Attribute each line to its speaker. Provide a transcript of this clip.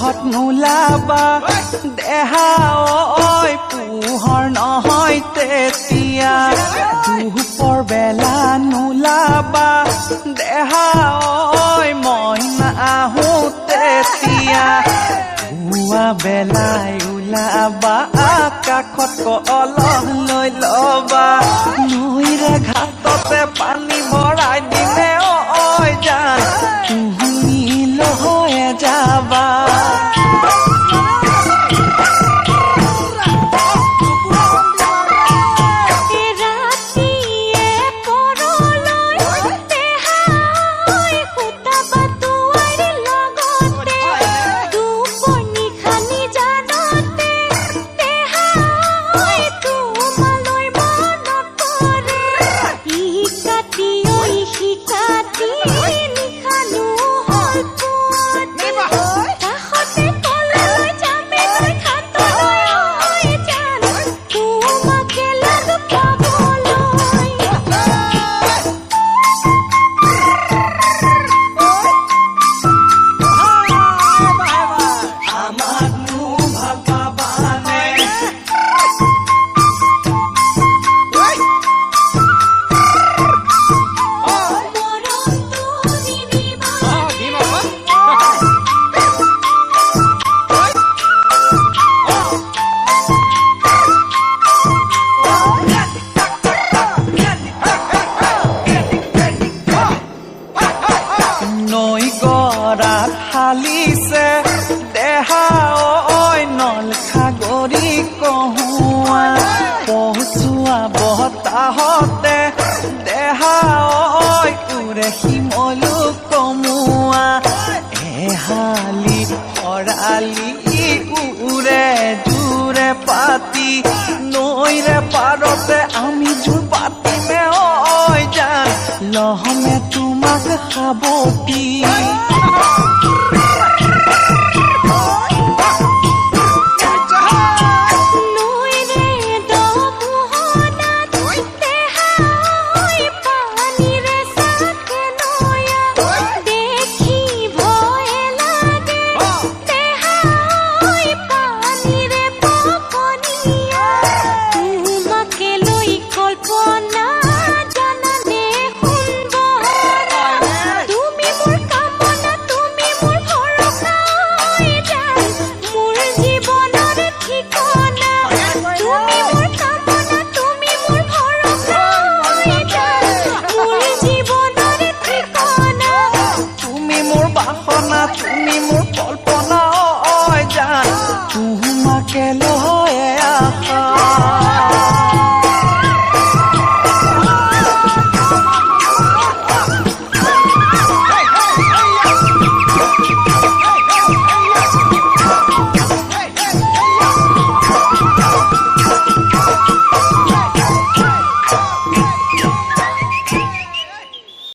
Speaker 1: জহত নোলাবা দেহা ঐ পোহৰ নহয় তেতিয়া দুপৰ বেলা নোলাবা দেহা ঐ মই নাহো তেতিয়া পুৱা বেলাই ওলাবা আকাশত কলহ লৈ ল'বা নৈৰে ঘাটতে পানী ভৰাই দিলে ঐ জান তুমি লহয়ে যাবা নৈ গৰাত হালিছে দেহা ঐ নল সাগৰী কহুৱা পহুচুৱা বতাহতে দেহা ঐ উৰে শিমলু কমুৱা এহালি শৰালি উৰে জোৰে পাতি নৈৰে পাৰতে আমি জোৰ পাতিমে ঐ জান লহমে তোমাক খাবতি